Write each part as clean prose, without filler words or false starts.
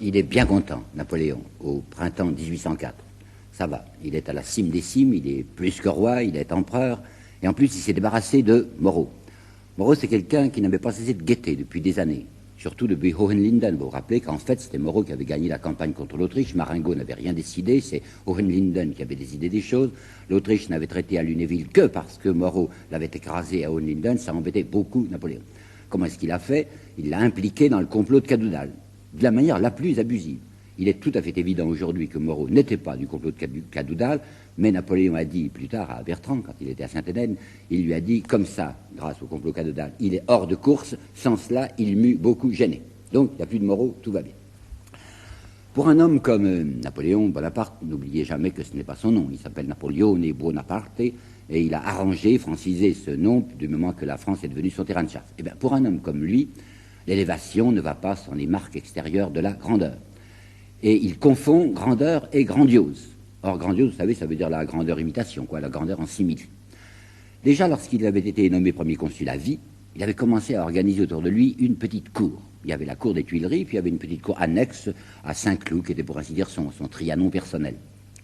il est bien content, Napoléon, au printemps 1804. Ça va, il est à la cime des cimes, il est plus que roi, il est empereur, et en plus il s'est débarrassé de Moreau. Moreau, c'est quelqu'un qui n'avait pas cessé de guetter depuis des années, surtout depuis Hohenlinden. Vous vous rappelez qu'en fait, c'était Moreau qui avait gagné la campagne contre l'Autriche, Marengo n'avait rien décidé, c'est Hohenlinden qui avait décidé des choses. L'Autriche n'avait traité à Lunéville que parce que Moreau l'avait écrasé à Hohenlinden, ça embêtait beaucoup Napoléon. Comment est-ce qu'il a fait? Il l'a impliqué dans le complot de Cadoudal, de la manière la plus abusive. Il est tout à fait évident aujourd'hui que Moreau n'était pas du complot de Cadoudal, mais Napoléon a dit plus tard à Bertrand, quand il était à Sainte-Hélène, il lui a dit, comme ça, grâce au complot Cadoudal, il est hors de course, sans cela, il m'eût beaucoup gêné. Donc, il n'y a plus de Moreau, tout va bien. Pour un homme comme Napoléon Bonaparte, n'oubliez jamais que ce n'est pas son nom, il s'appelle Napoleone Bonaparte, et il a arrangé, francisé ce nom du moment que la France est devenue son terrain de chasse. Eh bien, pour un homme comme lui, l'élévation ne va pas sans les marques extérieures de la grandeur. Et il confond grandeur et grandiose. Or, grandiose, vous savez, ça veut dire la grandeur imitation, quoi, la grandeur en simili. Déjà, lorsqu'il avait été nommé premier consul à vie, il avait commencé à organiser autour de lui une petite cour. Il y avait la cour des Tuileries, puis il y avait une petite cour annexe à Saint-Cloud, qui était pour ainsi dire son Trianon personnel.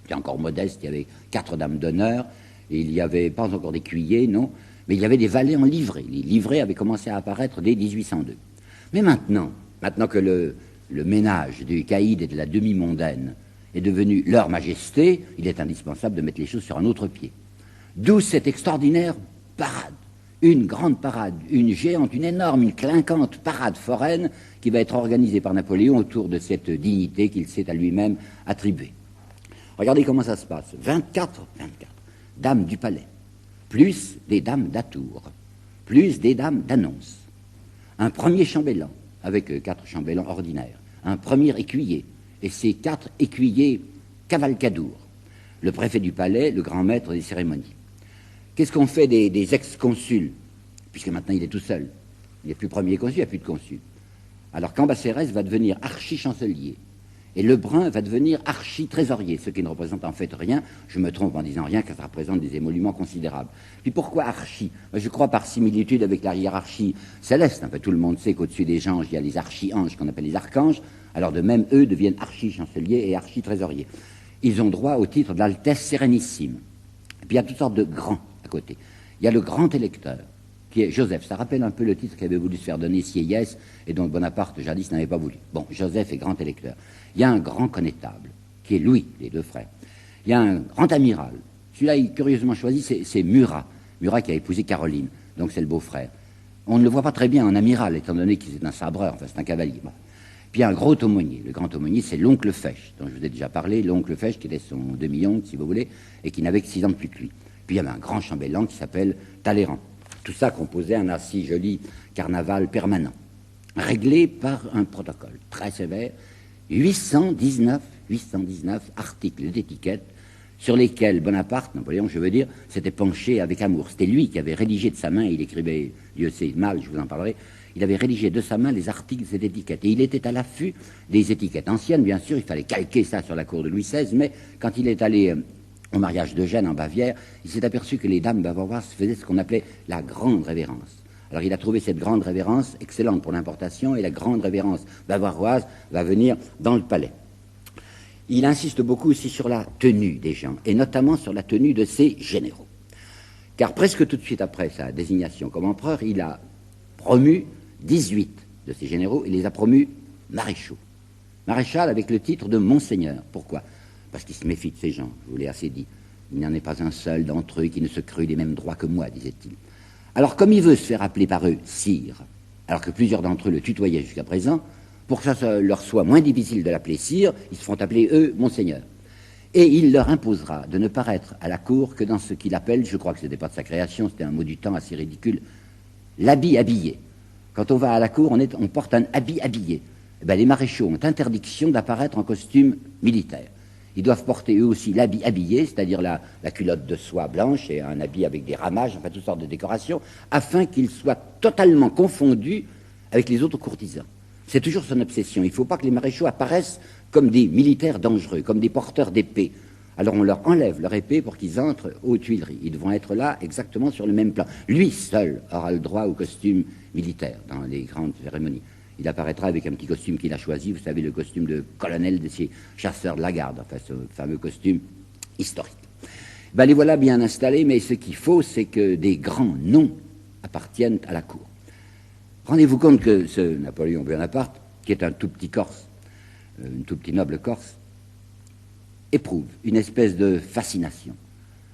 C'était encore modeste, il y avait 4 dames d'honneur, et il n'y avait pas encore d'écuyers, non, mais il y avait des valets en livrée. Les livrées avaient commencé à apparaître dès 1802. Mais maintenant que le ménage du caïd et de la demi-mondaine est devenu leur majesté, il est indispensable de mettre les choses sur un autre pied. D'où cette extraordinaire parade, une grande parade, une géante, une énorme, une clinquante parade foraine qui va être organisée par Napoléon autour de cette dignité qu'il s'est à lui-même attribuée. Regardez comment ça se passe. 24 dames du palais, plus des dames d'Atour, plus des dames d'Annonce, un premier chambellan, avec 4 chambellans ordinaires, un premier écuyer, et ces 4 écuyers cavalcadours, le préfet du palais, le grand maître des cérémonies. Qu'est-ce qu'on fait des ex-consuls? Puisque maintenant il est tout seul. Il n'est plus premier consul, il n'y a plus de consul. Alors Cambacérès va devenir archi-chancelier, et Lebrun va devenir archi-trésorier, ce qui ne représente en fait rien. Je me trompe en disant rien, car ça représente des émoluments considérables. Puis pourquoi archi? Je crois par similitude avec la hiérarchie céleste. Tout le monde sait qu'au-dessus des anges, il y a les archi-anges qu'on appelle les archanges. Alors de même, eux deviennent archi-chanceliers et archi-trésoriers. Ils ont droit au titre d'Altesse Sérénissime. Et puis il y a toutes sortes de grands à côté. Il y a le grand électeur, qui est Joseph. Ça rappelle un peu le titre qu'avait voulu se faire donner Sieyès et dont Bonaparte jadis n'avait pas voulu. Bon, Joseph est grand électeur. Il y a un grand connétable, qui est Louis, les 2 frères. Il y a un grand amiral. Celui-là, il curieusement choisi, c'est Murat. Murat qui a épousé Caroline, donc c'est le beau-frère. On ne le voit pas très bien en amiral, étant donné qu'il est un sabreur, enfin c'est un cavalier. Bon. Puis il y a un gros aumônier. Le grand aumônier, c'est l'oncle Fesch, dont je vous ai déjà parlé, l'oncle Fesch, qui était son demi-oncle, si vous voulez, et qui n'avait que 6 ans de plus que lui. Puis il y avait un grand chambellan qui s'appelle Talleyrand. Tout ça composait un assez joli carnaval permanent, réglé par un protocole très sévère, 819 articles d'étiquette sur lesquels Bonaparte, Napoléon, je veux dire, s'était penché avec amour. C'était lui qui avait rédigé de sa main, il écrivait, Dieu sait mal, je vous en parlerai, il avait rédigé de sa main les articles et étiquettes. Et il était à l'affût des étiquettes anciennes, bien sûr, il fallait calquer ça sur la cour de Louis XVI, mais quand il est allé au mariage d'Eugène en Bavière, il s'est aperçu que les dames bavaroises faisaient ce qu'on appelait la grande révérence. Alors il a trouvé cette grande révérence excellente pour l'importation, et la grande révérence bavaroise va venir dans le palais. Il insiste beaucoup aussi sur la tenue des gens, et notamment sur la tenue de ses généraux. Car presque tout de suite après sa désignation comme empereur, il a promu 18 de ses généraux, il les a promus maréchaux. Maréchal avec le titre de Monseigneur. Pourquoi? Parce qu'il se méfie de ces gens, je vous l'ai assez dit. Il n'y en est pas un seul d'entre eux qui ne se crut des mêmes droits que moi, disait-il. Alors comme il veut se faire appeler par eux sire, alors que plusieurs d'entre eux le tutoyaient jusqu'à présent, pour que ça leur soit moins difficile de l'appeler sire, ils se font appeler eux Monseigneur. Et il leur imposera de ne paraître à la cour que dans ce qu'il appelle, je crois que ce n'était pas de sa création, c'était un mot du temps assez ridicule, l'habit habillé. Quand on va à la cour, on porte un habit habillé. Eh bien, les maréchaux ont interdiction d'apparaître en costume militaire. Ils doivent porter eux aussi l'habit habillé, c'est-à-dire la culotte de soie blanche et un habit avec des ramages, enfin toutes sortes de décorations, afin qu'ils soient totalement confondus avec les autres courtisans. C'est toujours son obsession. Il ne faut pas que les maréchaux apparaissent comme des militaires dangereux, comme des porteurs d'épée. Alors on leur enlève leur épée pour qu'ils entrent aux Tuileries. Ils devront être là exactement sur le même plan. Lui seul aura le droit au costume militaire dans les grandes cérémonies. il apparaîtra avec un petit costume qu'il a choisi, vous savez, le costume de colonel de ces chasseurs de la garde, enfin ce fameux costume historique. Ben, les voilà bien installés, mais ce qu'il faut, c'est que des grands noms appartiennent à la cour. Rendez-vous compte que ce Napoléon Bonaparte, qui est un tout petit Corse, un tout petit noble Corse, éprouve une espèce de fascination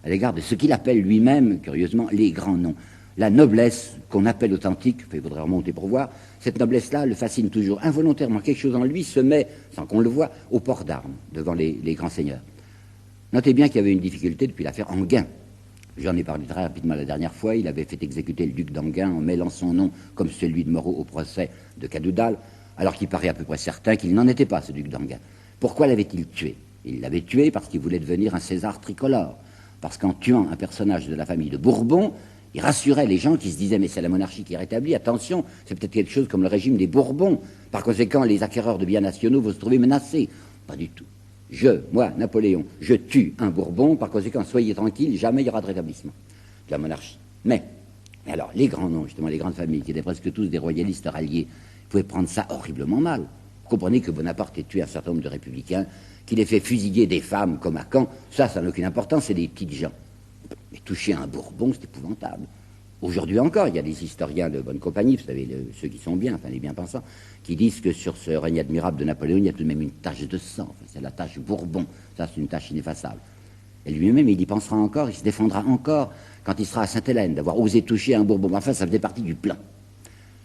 à l'égard de ce qu'il appelle lui-même, curieusement, les grands noms. La noblesse qu'on appelle authentique, il faudrait remonter pour voir, cette noblesse-là le fascine toujours. Involontairement, quelque chose en lui se met, sans qu'on le voie, au port d'armes devant les grands seigneurs. Notez bien qu'il y avait une difficulté depuis l'affaire Enghien. J'en ai parlé très rapidement la dernière fois. Il avait fait exécuter le duc d'Enghien en mêlant son nom comme celui de Moreau au procès de Cadoudal, alors qu'il paraît à peu près certain qu'il n'en était pas, ce duc d'Enghien. Pourquoi l'avait-il tué? Il l'avait tué parce qu'il voulait devenir un César tricolore. Parce qu'en tuant un personnage de la famille de Bourbon, il rassurait les gens qui se disaient « mais c'est la monarchie qui est rétablie, attention, c'est peut-être quelque chose comme le régime des Bourbons. Par conséquent, les acquéreurs de biens nationaux vont se trouver menacés. » Pas du tout. Moi, Napoléon, je tue un Bourbon, par conséquent, soyez tranquilles, jamais il y aura de rétablissement de la monarchie. Mais alors, les grands noms, justement, les grandes familles, qui étaient presque tous des royalistes ralliés, pouvaient prendre ça horriblement mal. Vous comprenez que Bonaparte ait tué un certain nombre de républicains, qu'il ait fait fusiller des femmes comme à Caen, ça n'a aucune importance, c'est des petites gens. Mais toucher un Bourbon, c'est épouvantable. Aujourd'hui encore, il y a des historiens de bonne compagnie, vous savez, ceux qui sont bien, enfin les bien-pensants, qui disent que sur ce règne admirable de Napoléon, il y a tout de même une tache de sang. Enfin, c'est la tache Bourbon. Ça, c'est une tache ineffaçable. Et lui-même, il y pensera encore, il se défendra encore quand il sera à Sainte-Hélène d'avoir osé toucher un Bourbon. Enfin, ça faisait partie du plan.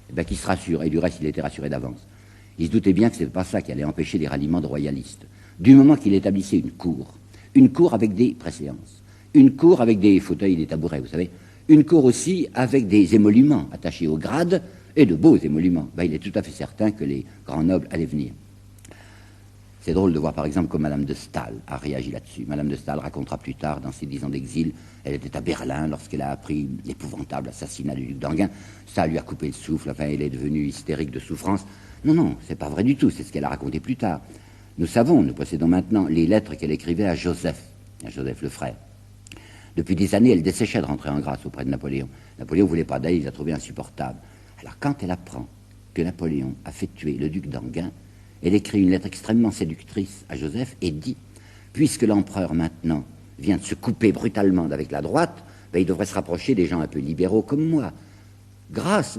Et bien, qu'il se rassure. Et du reste, il était rassuré d'avance. Il se doutait bien que ce n'était pas ça qui allait empêcher les ralliements de royalistes. Du moment qu'il établissait une cour avec des préséances, une cour avec des fauteuils et des tabourets, vous savez, une cour aussi avec des émoluments attachés au grade et de beaux émoluments. Ben, il est tout à fait certain que les grands nobles allaient venir. C'est drôle de voir par exemple comme Madame de Staël a réagi là-dessus. Madame de Staël racontera plus tard, dans ses 10 ans d'exil, elle était à Berlin lorsqu'elle a appris l'épouvantable assassinat du duc d'Enghien. Ça lui a coupé le souffle, enfin elle est devenue hystérique de souffrance. Non, c'est pas vrai du tout, c'est ce qu'elle a raconté plus tard. Nous possédons maintenant les lettres qu'elle écrivait à Joseph le frère. Depuis des années, elle desséchait de rentrer en grâce auprès de Napoléon. Napoléon ne voulait pas d'elle, il l'a trouvé insupportable. Alors quand elle apprend que Napoléon a fait tuer le duc d'Enghien, elle écrit une lettre extrêmement séductrice à Joseph et dit « Puisque l'empereur maintenant vient de se couper brutalement avec la droite, ben, il devrait se rapprocher des gens un peu libéraux comme moi. Grâce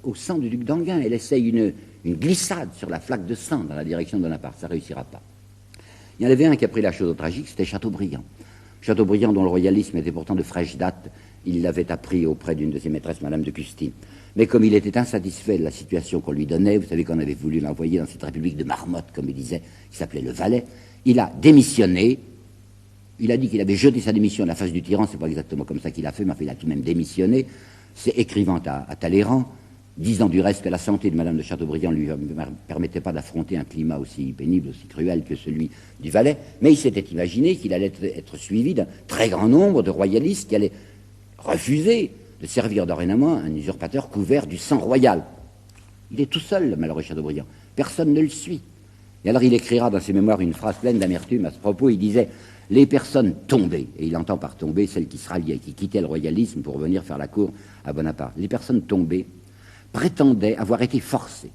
au sang du duc d'Enghien, elle essaye une glissade sur la flaque de sang dans la direction de Bonaparte. Ça ne réussira pas. » Il y en avait un qui a pris la chose au tragique, c'était Chateaubriand. Chateaubriand, dont le royalisme était pourtant de fraîche date, il l'avait appris auprès d'une de ses maîtresses, Madame de Custine. Mais comme il était insatisfait de la situation qu'on lui donnait, vous savez qu'on avait voulu l'envoyer dans cette république de marmotte, comme il disait, qui s'appelait le Valais, il a démissionné. Il a dit qu'il avait jeté sa démission à la face du tyran, c'est pas exactement comme ça qu'il a fait, mais il a tout de même démissionné. C'est écrivant à Talleyrand, disant du reste que la santé de Madame de Chateaubriand ne lui permettait pas d'affronter un climat aussi pénible, aussi cruel que celui du Valais, mais il s'était imaginé qu'il allait être suivi d'un très grand nombre de royalistes qui allaient refuser de servir dorénavant un usurpateur couvert du sang royal. Il est tout seul, le malheureux Chateaubriand. Personne ne le suit. Et alors il écrira dans ses mémoires une phrase pleine d'amertume à ce propos. Il disait « Les personnes tombées », et il entend par tomber celles qui se ralliaient, qui quittaient le royalisme pour venir faire la cour à Bonaparte. Les personnes tombées prétendaient avoir été forcés.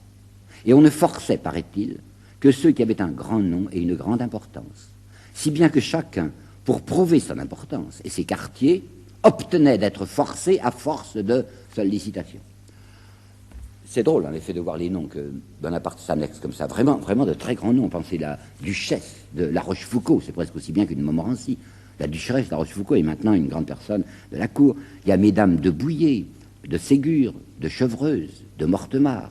Et on ne forçait, paraît-il, que ceux qui avaient un grand nom et une grande importance. Si bien que chacun, pour prouver son importance et ses quartiers, obtenait d'être forcé à force de sollicitation. C'est drôle, en effet, de voir les noms que Bonaparte s'annexe comme ça. Vraiment de très grands noms. Pensez la duchesse de La Rochefoucauld, c'est presque aussi bien qu'une Montmorency. La duchesse de La Rochefoucauld est maintenant une grande personne de la cour. Il y a mesdames de Bouillé, de Ségur, de Chevreuse, de Mortemart.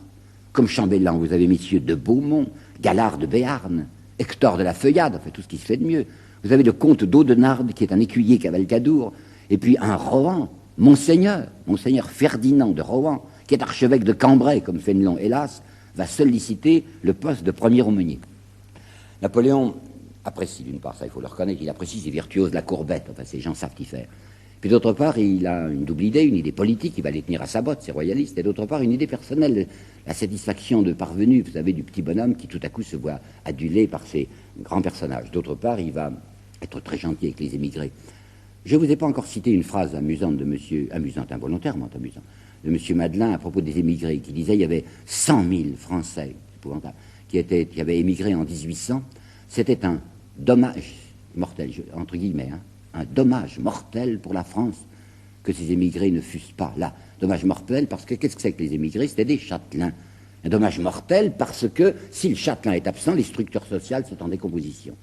Comme chambellan, vous avez messieurs de Beaumont, Galard de Béarn, Hector de la Feuillade, enfin tout ce qui se fait de mieux. Vous avez le comte d'Audenarde, qui est un écuyer cavalcadour, et puis un Rohan, Monseigneur Ferdinand de Rohan, qui est archevêque de Cambrai, comme Fénelon, hélas, va solliciter le poste de premier aumônier. Napoléon apprécie, d'une part, ça il faut le reconnaître, il apprécie ces virtuoses de la courbette, enfin ces gens savent y faire. Puis d'autre part, il a une double idée, une idée politique, il va les tenir à sa botte, ces royalistes, et d'autre part, une idée personnelle, la satisfaction de parvenu, vous savez, du petit bonhomme qui tout à coup se voit adulé par ces grands personnages. D'autre part, il va être très gentil avec les émigrés. Je ne vous ai pas encore cité une phrase amusante de monsieur, amusante, involontairement amusante, de M. Madelin à propos des émigrés, qui disait qu'il y avait 100 000 Français qui avaient émigré en 1800. C'était un dommage mortel, entre guillemets, hein, un dommage mortel pour la France que ces émigrés ne fussent pas là. Dommage mortel parce que qu'est-ce que c'est que les émigrés? C'était des châtelains. Un dommage mortel parce que si le châtelain est absent, les structures sociales sont en décomposition.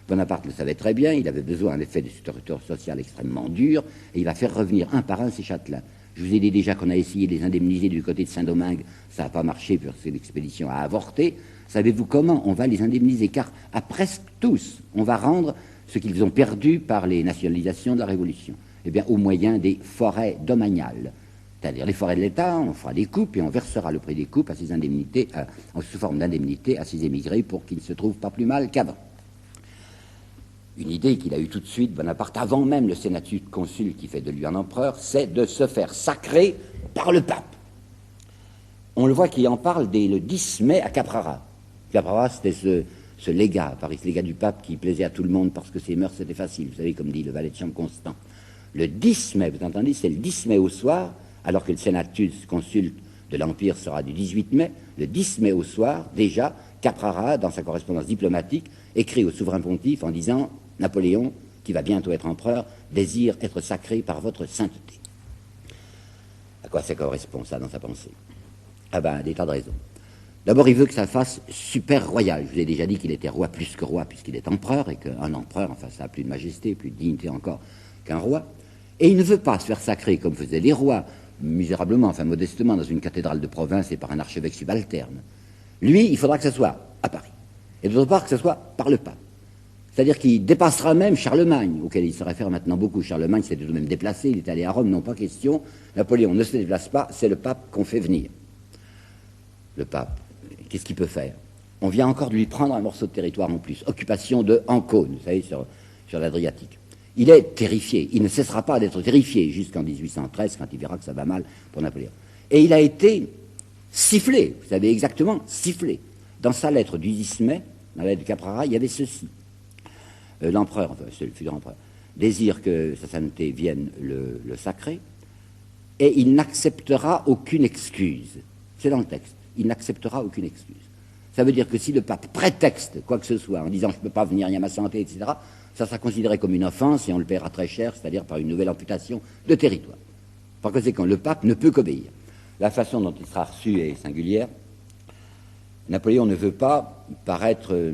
Bonaparte le savait très bien, il avait besoin en effet de structures sociales extrêmement dures, et il va faire revenir un par un ces châtelains. Je vous ai dit déjà qu'on a essayé de les indemniser du côté de Saint-Domingue, ça n'a pas marché parce que l'expédition a avorté. Savez-vous comment on va les indemniser? Car à presque tous, on va rendre ce qu'ils ont perdu par les nationalisations de la Révolution. Eh bien, au moyen des forêts domaniales. C'est-à-dire les forêts de l'État, on fera des coupes et on versera le prix des coupes à ces indemnités, sous forme d'indemnités à ces émigrés pour qu'ils ne se trouvent pas plus mal qu'avant. Une idée qu'il a eue tout de suite, Bonaparte, avant même le sénatus consul qui fait de lui un empereur, c'est de se faire sacrer par le pape. On le voit qu'il en parle dès le 10 mai à Caprara. Caprara, c'était ce légat, Paris, ce légat du pape qui plaisait à tout le monde parce que ses mœurs c'était facile, vous savez, comme dit le valet de chambre Constant. Le 10 mai, vous entendez, c'est le 10 mai au soir, alors que le sénatus consul de l'Empire sera du 18 mai, le 10 mai au soir, déjà, Caprara, dans sa correspondance diplomatique, écrit au souverain pontife en disant « Napoléon, qui va bientôt être empereur, désire être sacré par votre sainteté ». À quoi ça correspond, ça, dans sa pensée? Ah ben, des tas de raisons. D'abord, il veut que ça fasse super royal. Je vous ai déjà dit qu'il était roi plus que roi, puisqu'il est empereur, et qu'un empereur, enfin, ça a plus de majesté, plus de dignité encore qu'un roi. Et il ne veut pas se faire sacrer comme faisaient les rois, misérablement, enfin modestement, dans une cathédrale de province et par un archevêque subalterne. Lui, il faudra que ce soit à Paris. Et d'autre part, que ce soit par le pape. C'est-à-dire qu'il dépassera même Charlemagne, auquel il se réfère maintenant beaucoup. Charlemagne s'était tout de même déplacé, il est allé à Rome, non pas question. Napoléon ne se déplace pas, c'est le pape qu'on fait venir. Le pape, qu'est-ce qu'il peut faire? On vient encore de lui prendre un morceau de territoire en plus. Occupation de Ancône, vous savez, sur l'Adriatique. Il est terrifié, il ne cessera pas d'être terrifié jusqu'en 1813, quand il verra que ça va mal pour Napoléon. Et il a été sifflé, vous savez exactement, sifflé. Dans sa lettre du 10 mai, dans la lettre de Caprara, il y avait ceci. L'empereur, enfin, c'est le futur empereur, désire que sa sainteté vienne le sacrer, et il n'acceptera aucune excuse. C'est dans le texte. Il n'acceptera aucune excuse. Ça veut dire que si le pape prétexte quoi que ce soit en disant « je ne peux pas venir, il y a ma santé », etc., ça sera considéré comme une offense et on le paiera très cher, c'est-à-dire par une nouvelle amputation de territoire. Par conséquent, le pape ne peut qu'obéir. La façon dont il sera reçu est singulière. Napoléon ne veut pas paraître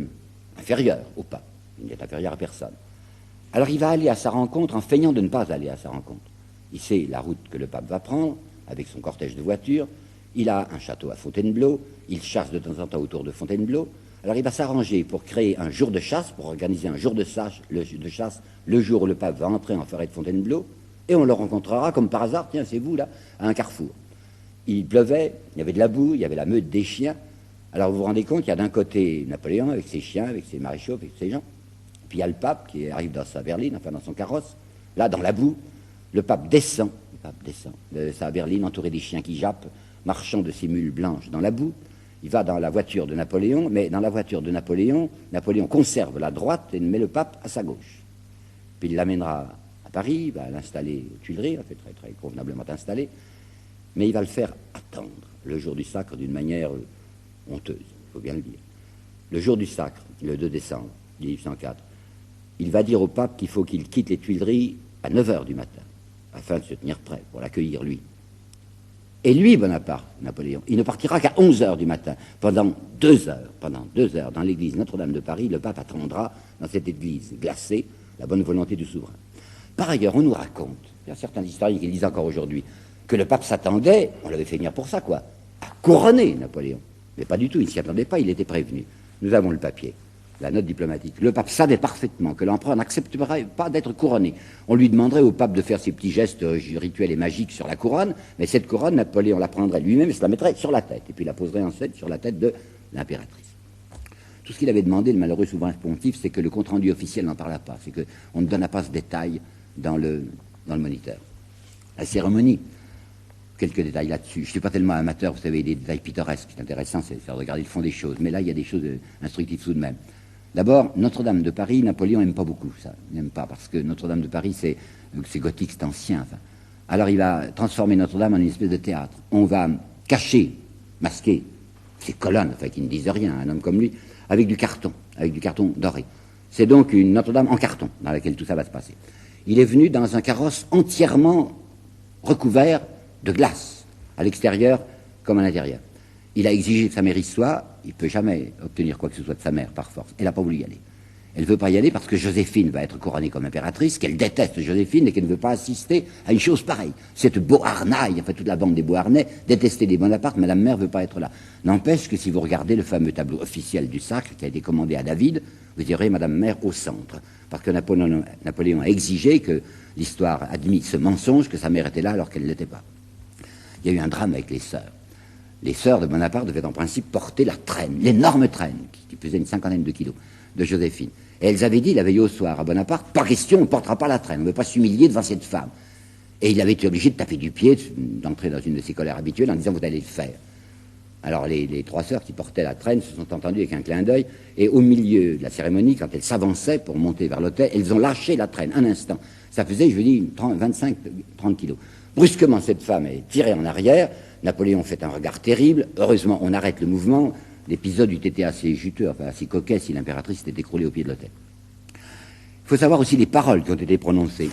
inférieur au pape. Il n'est inférieur à personne. Alors il va aller à sa rencontre en feignant de ne pas aller à sa rencontre. Il sait la route que le pape va prendre, avec son cortège de voitures. Il a un château à Fontainebleau. Il chasse de temps en temps autour de Fontainebleau. Alors il va s'arranger pour créer un jour de chasse, pour organiser un jour de chasse, le jour où le pape va entrer en forêt de Fontainebleau, et on le rencontrera comme par hasard, tiens, c'est vous là, à un carrefour. Il pleuvait, il y avait de la boue, il y avait la meute des chiens. Alors vous vous rendez compte, il y a d'un côté Napoléon avec ses chiens, avec ses maréchaux, avec ses gens, puis il y a le pape qui arrive dans sa berline, enfin dans son carrosse, là dans la boue, le pape descend de sa berline entouré des chiens qui jappent, marchant de ses mules blanches dans la boue. Il va dans la voiture de Napoléon, mais dans la voiture de Napoléon, Napoléon conserve la droite et met le pape à sa gauche. Puis il l'amènera à Paris, il va l'installer aux Tuileries, en fait très, très convenablement installé, mais il va le faire attendre le jour du sacre d'une manière honteuse, il faut bien le dire. Le jour du sacre, le 2 décembre 1804, il va dire au pape qu'il faut qu'il quitte les Tuileries à 9h du matin, afin de se tenir prêt pour l'accueillir lui. Et lui, Bonaparte, Napoléon, il ne partira qu'à 11h du matin. Pendant 2 heures, dans l'église Notre-Dame de Paris, le pape attendra dans cette église glacée la bonne volonté du souverain. Par ailleurs, on nous raconte, il y a certains historiens qui le disent encore aujourd'hui, que le pape s'attendait, on l'avait fait venir pour ça, quoi, à couronner Napoléon. Mais pas du tout, il ne s'y attendait pas, il était prévenu. Nous avons le papier, la note diplomatique. Le pape savait parfaitement que l'empereur n'accepterait pas d'être couronné. On lui demanderait au pape de faire ses petits gestes rituels et magiques sur la couronne, mais cette couronne, Napoléon la prendrait lui-même et se la mettrait sur la tête, et puis la poserait ensuite sur la tête de l'impératrice. Tout ce qu'il avait demandé, le malheureux souverain pontife, c'est que le compte-rendu officiel n'en parla pas, c'est qu'on ne donna pas ce détail dans le moniteur. La cérémonie, quelques détails là-dessus. Je ne suis pas tellement amateur, vous savez, des détails pittoresques. Ce qui est intéressant, c'est de regarder le fond des choses. Mais là, il y a des choses instructives tout de même. D'abord, Notre-Dame de Paris, Napoléon n'aime pas beaucoup ça. Il n'aime pas, parce que Notre-Dame de Paris, c'est gothique, c'est ancien. Enfin. Alors il va transformer Notre-Dame en une espèce de théâtre. On va cacher, masquer ces colonnes, enfin qui ne disent rien, un homme comme lui, avec du carton doré. C'est donc une Notre-Dame en carton dans laquelle tout ça va se passer. Il est venu dans un carrosse entièrement recouvert de glace, à l'extérieur comme à l'intérieur. Il a exigé que sa mère y soit, il ne peut jamais obtenir quoi que ce soit de sa mère par force. Elle n'a pas voulu y aller. Elle ne veut pas y aller parce que Joséphine va être couronnée comme impératrice, qu'elle déteste Joséphine et qu'elle ne veut pas assister à une chose pareille. Cette Beauharnaille, enfin toute la bande des Beauharnais, détestait les Bonaparte, Madame Mère ne veut pas être là. N'empêche que si vous regardez le fameux tableau officiel du sacre qui a été commandé à David, vous verrez Madame Mère au centre. Parce que Napoléon a exigé que l'histoire admit ce mensonge que sa mère était là alors qu'elle ne l'était pas. Il y a eu un drame avec les sœurs. Les sœurs de Bonaparte devaient en principe porter la traîne, l'énorme traîne, qui pesait une 50aine de kilos, de Joséphine. Et elles avaient dit la veille au soir à Bonaparte, pas question, on ne portera pas la traîne, on ne veut pas s'humilier devant cette femme. Et il avait été obligé de taper du pied, d'entrer dans une de ses colères habituelles en disant vous allez le faire. Alors les trois sœurs qui portaient la traîne se sont entendues avec un clin d'œil, et au milieu de la cérémonie, quand elles s'avançaient pour monter vers l'autel, elles ont lâché la traîne, un instant. Ça faisait, je vous dis, 25-30 kilos. Brusquement, cette femme est tirée en arrière, Napoléon fait un regard terrible, heureusement on arrête le mouvement, l'épisode eût été assez juteux, enfin assez coquet si l'impératrice s'était écroulée au pied de l'autel. Il faut savoir aussi les paroles qui ont été prononcées.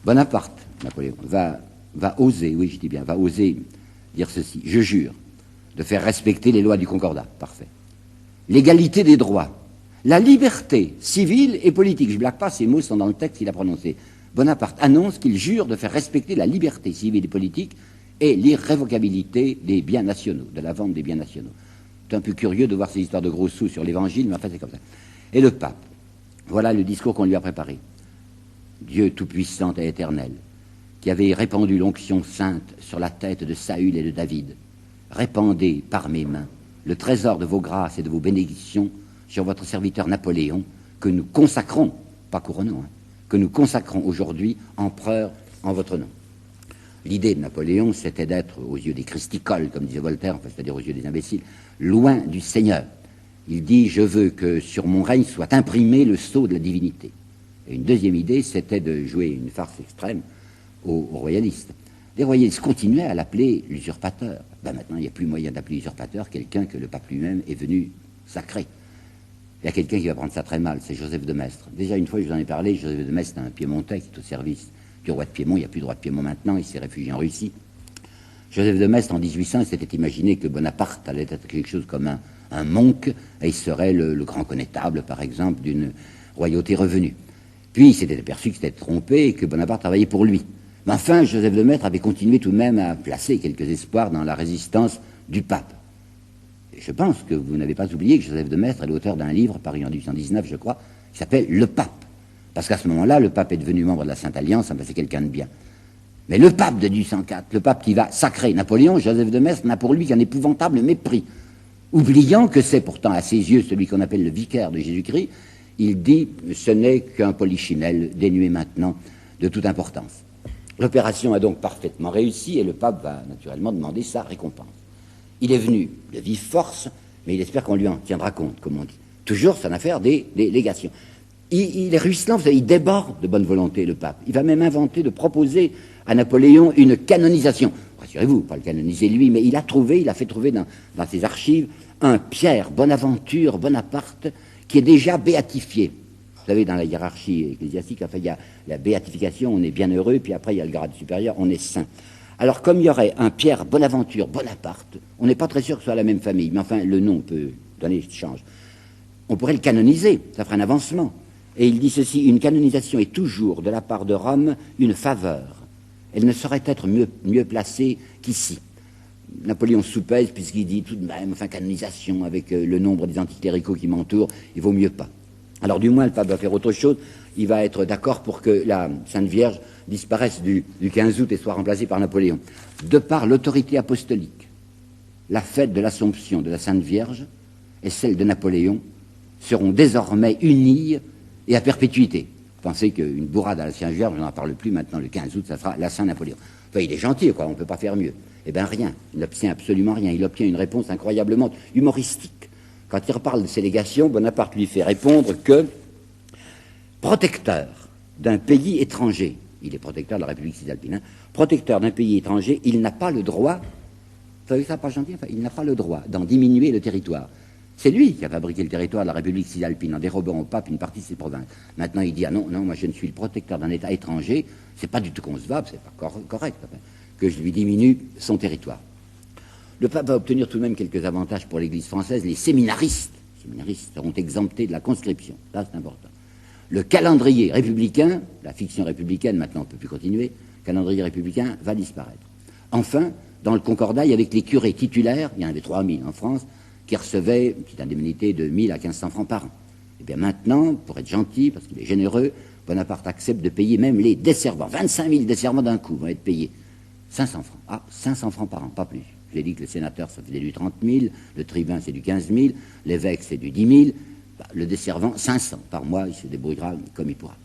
Bonaparte, Napoléon, va oser, oui je dis bien, va oser dire ceci, je jure de faire respecter les lois du Concordat, parfait. L'égalité des droits, la liberté civile et politique, je ne blague pas, ces mots sont dans le texte qu'il a prononcé. Bonaparte annonce qu'il jure de faire respecter la liberté civile et politique et l'irrévocabilité des biens nationaux, de la vente des biens nationaux. C'est un peu curieux de voir ces histoires de gros sous sur l'évangile, mais enfin c'est comme ça. Et le pape, voilà le discours qu'on lui a préparé. Dieu tout-puissant et éternel, qui avait répandu l'onction sainte sur la tête de Saül et de David, répandez par mes mains le trésor de vos grâces et de vos bénédictions sur votre serviteur Napoléon, que nous consacrons, pas couronnons, que nous consacrons aujourd'hui empereur en votre nom. L'idée de Napoléon, c'était d'être, aux yeux des christicoles, comme disait Voltaire, enfin, c'est-à-dire aux yeux des imbéciles, loin du Seigneur. Il dit, je veux que sur mon règne soit imprimé le sceau de la divinité. Et une deuxième idée, c'était de jouer une farce extrême aux royalistes. Les royalistes continuaient à l'appeler l'usurpateur. Ben maintenant, il n'y a plus moyen d'appeler usurpateur quelqu'un que le pape lui-même est venu sacrer. Il y a quelqu'un qui va prendre ça très mal, c'est Joseph de Maistre. Déjà une fois, je vous en ai parlé, Joseph de Maistre, c'est un Piémontais qui est au service du roi de Piémont. Il n'y a plus de roi de Piémont maintenant, il s'est réfugié en Russie. Joseph de Maistre, en 1800, il s'était imaginé que Bonaparte allait être quelque chose comme un monk, et il serait le grand connétable, par exemple, d'une royauté revenue. Puis il s'était aperçu qu'il s'était trompé et que Bonaparte travaillait pour lui. Mais enfin, Joseph de Maistre avait continué tout de même à placer quelques espoirs dans la résistance du pape. Et je pense que vous n'avez pas oublié que Joseph de Maistre est l'auteur d'un livre, paru en 1819, je crois, qui s'appelle Le Pape. Parce qu'à ce moment-là, le pape est devenu membre de la Sainte Alliance, c'est quelqu'un de bien. Mais le pape de 1804, le pape qui va sacrer Napoléon, Joseph de Maistre n'a pour lui qu'un épouvantable mépris. Oubliant que c'est pourtant à ses yeux celui qu'on appelle le vicaire de Jésus-Christ, il dit ce n'est qu'un polichinelle dénué maintenant de toute importance. L'opération a donc parfaitement réussi et le pape va naturellement demander sa récompense. Il est venu de vive force, mais il espère qu'on lui en tiendra compte, comme on dit. Toujours, c'est une affaire des légations. Il est ruisselant, vous savez, il déborde de bonne volonté, le pape. Il va même inventer de proposer à Napoléon une canonisation. Rassurez-vous, pas le canoniser lui, mais il a fait trouver dans ses archives un Pierre Bonaventure Bonaparte qui est déjà béatifié. Vous savez, dans la hiérarchie ecclésiastique, enfin, il y a la béatification, on est bien heureux, puis après, il y a le grade supérieur, on est saint. Alors, comme il y aurait un Pierre Bonaventure Bonaparte, on n'est pas très sûr que ce soit la même famille, mais enfin, le nom peut donner change. On pourrait le canoniser, ça ferait un avancement. Et il dit ceci, une canonisation est toujours, de la part de Rome, une faveur. Elle ne saurait être mieux placée qu'ici. Napoléon soupèse, puisqu'il dit tout de même, enfin, canonisation, avec le nombre des anticléricaux qui m'entourent, il vaut mieux pas. Alors du moins, le pape va faire autre chose, il va être d'accord pour que la Sainte Vierge disparaisse du 15 août et soit remplacée par Napoléon. De par l'autorité apostolique, la fête de l'Assomption de la Sainte Vierge et celle de Napoléon seront désormais unies et à perpétuité. Pensez qu'une bourrade à la Sainte Vierge, on n'en parle plus maintenant, le 15 août, ça sera la Saint-Napoléon. Enfin, il est gentil, quoi, on ne peut pas faire mieux. Eh bien, rien, il n'obtient absolument rien, il obtient une réponse incroyablement humoristique. Quand il reparle de ses légations, Bonaparte lui fait répondre que, protecteur d'un pays étranger, Il est protecteur de la République cisalpine. Hein. Protecteur d'un pays étranger, il n'a pas le droit, vous savez ça, pas gentil, enfin, il n'a pas le droit d'en diminuer le territoire. C'est lui qui a fabriqué le territoire de la République cisalpine en dérobant au pape une partie de ses provinces. Maintenant, il dit, ah non, non, moi je ne suis le protecteur d'un État étranger, c'est pas du tout concevable, c'est pas correct, enfin, que je lui diminue son territoire. Le pape va obtenir tout de même quelques avantages pour l'Église française. Les séminaristes seront exemptés de la conscription. Ça, c'est important. Le calendrier républicain, la fiction républicaine, maintenant on ne peut plus continuer, le calendrier républicain va disparaître. Enfin, dans le concordat, avec les curés titulaires, il y en avait 3000 en France, qui recevaient une petite indemnité de 1000 à 1500 francs par an. Et bien maintenant, pour être gentil, parce qu'il est généreux, Bonaparte accepte de payer même les desservants. 25 000 desservants d'un coup vont être payés. 500 francs. Ah, 500 francs par an, pas plus. J'ai dit que le sénateur, ça faisait du 30 000, le tribun, c'est du 15 000, l'évêque, c'est du 10 000, bah, le desservant, 500 par mois, il se débrouillera comme il pourra.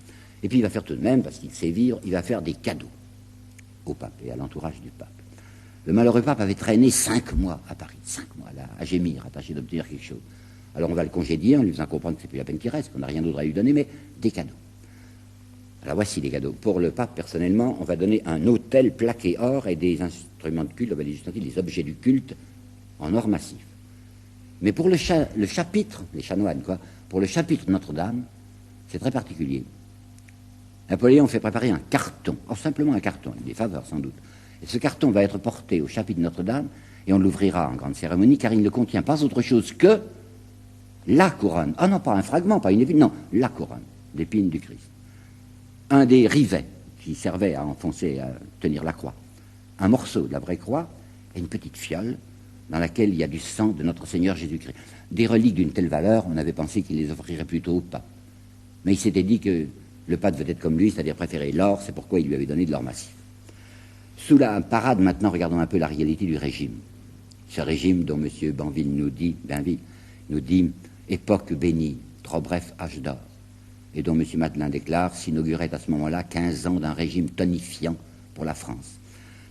Et puis il va faire tout de même, parce qu'il sait vivre, il va faire des cadeaux au pape et à l'entourage du pape. Le malheureux pape avait traîné 5 mois à Paris, 5 mois, là, à gémir, à tâcher d'obtenir quelque chose. Alors on va le congédier en lui faisant comprendre que c'est plus la peine qu'il reste, qu'on n'a rien d'autre à lui donner, mais des cadeaux. Alors voici les cadeaux. Pour le pape, personnellement, on va donner un autel plaqué or et des instruments de culte, on va les justifier, des objets du culte en or massif. Mais pour le chapitre, les chanoines, quoi, pour le chapitre Notre-Dame, c'est très particulier. Napoléon fait préparer un carton, simplement un carton, avec des faveurs sans doute. Et ce carton va être porté au chapitre Notre-Dame et on l'ouvrira en grande cérémonie car il ne contient pas autre chose que la couronne. Ah non, pas un fragment, pas une épine, non, la couronne d'épines du Christ. Un des rivets qui servait à enfoncer, à tenir la croix. Un morceau de la vraie croix et une petite fiole dans laquelle il y a du sang de notre Seigneur Jésus-Christ. Des reliques d'une telle valeur, on avait pensé qu'il les offrirait plutôt au pape. Mais il s'était dit que le pape devait être comme lui, c'est-à-dire préférer l'or, c'est pourquoi il lui avait donné de l'or massif. Sous la parade, maintenant, regardons un peu la réalité du régime. Ce régime dont M. Banville nous dit époque bénie, trop bref âge d'or, et dont M. Madelin déclare s'inaugurait à ce moment-là 15 ans d'un régime tonifiant pour la France.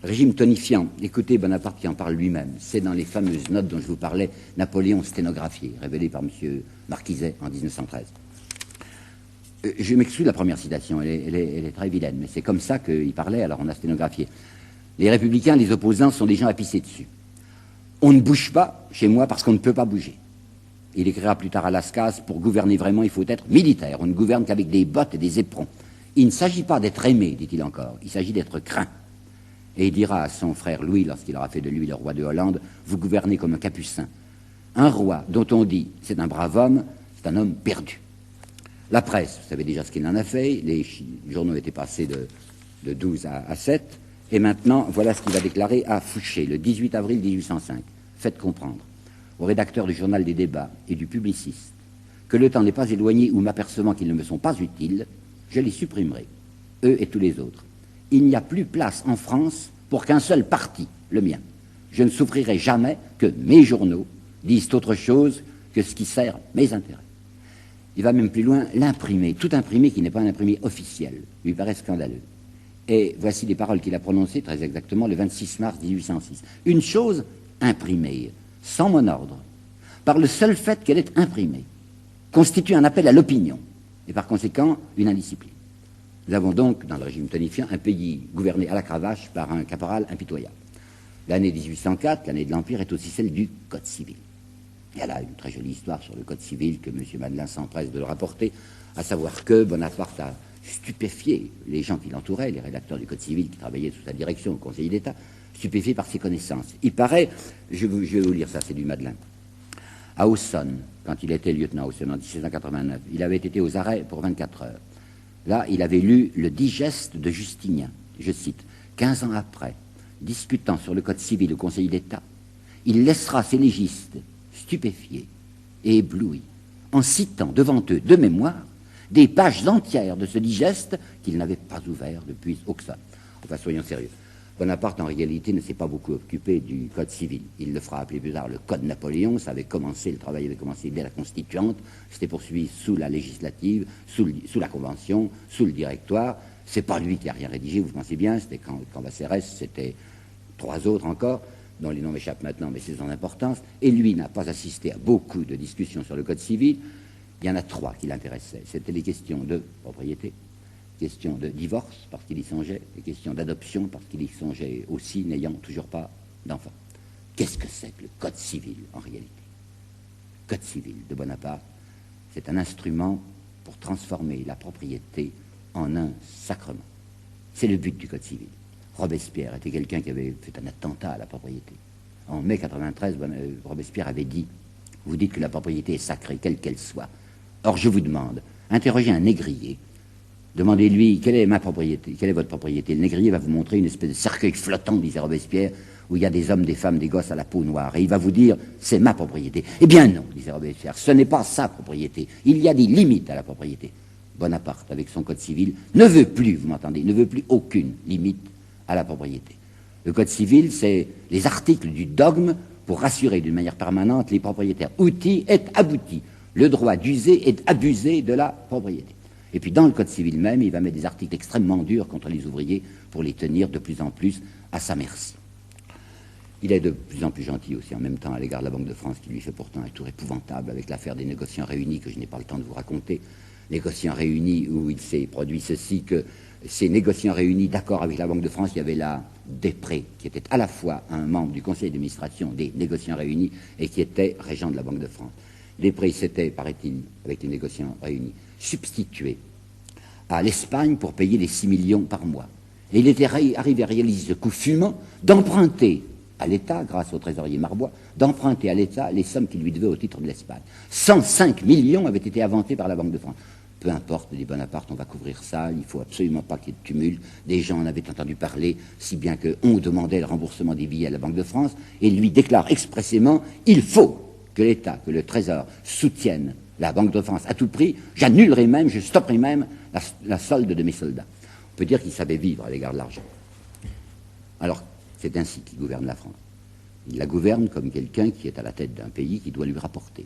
Régime tonifiant, écoutez Bonaparte qui en parle lui-même, c'est dans les fameuses notes dont je vous parlais, Napoléon sténographié, révélé par M. Marquiset en 1913. Je m'exclus de la première citation, elle est très vilaine, mais c'est comme ça qu'il parlait, alors on a sténographié. Les républicains, les opposants sont des gens à pisser dessus. On ne bouge pas chez moi parce qu'on ne peut pas bouger. Il écrira plus tard à Lascaz, pour gouverner vraiment, il faut être militaire. On ne gouverne qu'avec des bottes et des éperons. Il ne s'agit pas d'être aimé, dit-il encore, il s'agit d'être craint. Et il dira à son frère Louis, lorsqu'il aura fait de lui le roi de Hollande, vous gouvernez comme un capucin. Un roi dont on dit, c'est un brave homme, c'est un homme perdu. La presse, vous savez déjà ce qu'il en a fait, les journaux étaient passés de 12 à 7, et maintenant, voilà ce qu'il va déclarer à Fouché, le 18 avril 1805. Faites comprendre aux rédacteurs du journal des débats et du Publiciste que le temps n'est pas éloigné où m'apercevant qu'ils ne me sont pas utiles, je les supprimerai, eux et tous les autres. Il n'y a plus place en France pour qu'un seul parti, le mien. Je ne souffrirai jamais que mes journaux disent autre chose que ce qui sert mes intérêts. Il va même plus loin, l'imprimer, tout imprimé qui n'est pas un imprimé officiel, lui paraît scandaleux. Et voici les paroles qu'il a prononcées très exactement le 26 mars 1806. Une chose imprimée, sans mon ordre, par le seul fait qu'elle est imprimée, constitue un appel à l'opinion, et par conséquent une indiscipline. Nous avons donc, dans le régime tonifiant, un pays gouverné à la cravache par un caporal impitoyable. L'année 1804, l'année de l'Empire, est aussi celle du Code civil. Il y a là une très jolie histoire sur le Code civil que M. Madelin s'empresse de le rapporter, à savoir que Bonaparte a stupéfié les gens qui l'entouraient, les rédacteurs du Code civil qui travaillaient sous sa direction au Conseil d'État, stupéfiés par ses connaissances. Il paraît, je vais vous lire ça, c'est du Madelin, à Aussonne, quand il était lieutenant à Aussonne en 1789, il avait été aux arrêts pour 24 heures. Là, il avait lu le digeste de Justinien, je cite, 15 ans après, discutant sur le Code civil au Conseil d'État, il laissera ses légistes stupéfiés et éblouis, en citant devant eux, de mémoire, des pages entières de ce digeste qu'il n'avait pas ouvert depuis Auxonne. Enfin, soyons sérieux. Bonaparte, en réalité, ne s'est pas beaucoup occupé du Code civil. Il le fera appeler plus tard le Code Napoléon. Ça avait commencé, le travail avait commencé dès la Constituante. C'était poursuivi sous la législative, sous la Convention, sous le Directoire. C'est pas lui qui a rien rédigé, vous pensez bien. C'était quand Cambacérès, c'était 3 autres encore, dont les noms m'échappent maintenant, mais c'est sans importance. Et lui n'a pas assisté à beaucoup de discussions sur le Code civil. Il y en a 3 qui l'intéressaient. C'était les questions de propriété, question de divorce, parce qu'il y songeait, et question d'adoption, parce qu'il y songeait aussi, n'ayant toujours pas d'enfant. Qu'est-ce que c'est que le Code civil, en réalité? Le Code civil de Bonaparte, c'est un instrument pour transformer la propriété en un sacrement. C'est le but du Code civil. Robespierre était quelqu'un qui avait fait un attentat à la propriété. En mai 93, Robespierre avait dit « Vous dites que la propriété est sacrée, quelle qu'elle soit. Or, je vous demande, interrogez un négrier, demandez-lui quelle est ma propriété, quelle est votre propriété. Le négrier va vous montrer une espèce de cercueil flottant, disait Robespierre, où il y a des hommes, des femmes, des gosses à la peau noire. Et il va vous dire, c'est ma propriété. Eh bien non, disait Robespierre, ce n'est pas sa propriété. Il y a des limites à la propriété. Bonaparte, avec son Code civil, ne veut plus, vous m'entendez, ne veut plus aucune limite à la propriété. Le Code civil, c'est les articles du dogme pour rassurer d'une manière permanente les propriétaires. Outil est abouti. Le droit d'user et d'abuser de la propriété. Et puis dans le Code civil même, il va mettre des articles extrêmement durs contre les ouvriers pour les tenir de plus en plus à sa merci. Il est de plus en plus gentil aussi en même temps à l'égard de la Banque de France, qui lui fait pourtant un tour épouvantable avec l'affaire des négociants réunis que je n'ai pas le temps de vous raconter. Négociants réunis où il s'est produit ceci, que ces négociants réunis d'accord avec la Banque de France, il y avait là Després, qui était à la fois un membre du conseil d'administration des négociants réunis et qui était régent de la Banque de France. Després s'était, paraît-il, avec les négociants réunis, substitué à l'Espagne pour payer les 6 millions par mois. Et il était arrivé à réaliser ce coup fumant d'emprunter à l'État, grâce au trésorier Marbois, d'emprunter à l'État les sommes qu'il lui devait au titre de l'Espagne. 105 millions avaient été inventés par la Banque de France. Peu importe, dit Bonaparte, on va couvrir ça, il ne faut absolument pas qu'il y ait de tumulte. Des gens en avaient entendu parler, si bien qu'on demandait le remboursement des billets à la Banque de France, et lui déclare expressément, il faut que l'État, que le Trésor soutienne la Banque de France à tout prix, j'annulerai même, je stopperai même la solde de mes soldats. On peut dire qu'il savait vivre à l'égard de l'argent. Alors, c'est ainsi qu'il gouverne la France. Il la gouverne comme quelqu'un qui est à la tête d'un pays qui doit lui rapporter.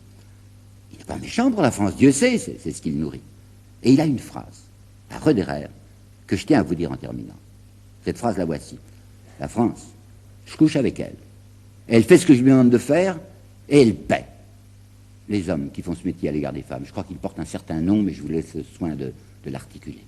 Il n'est pas méchant pour la France, Dieu sait, c'est ce qu'il nourrit. Et il a une phrase, à Roederer, que je tiens à vous dire en terminant. Cette phrase, la voici. La France, je couche avec elle. Elle fait ce que je lui demande de faire, et elle paie. Les hommes qui font ce métier à l'égard des femmes, je crois qu'ils portent un certain nom, mais je vous laisse le soin de l'articuler.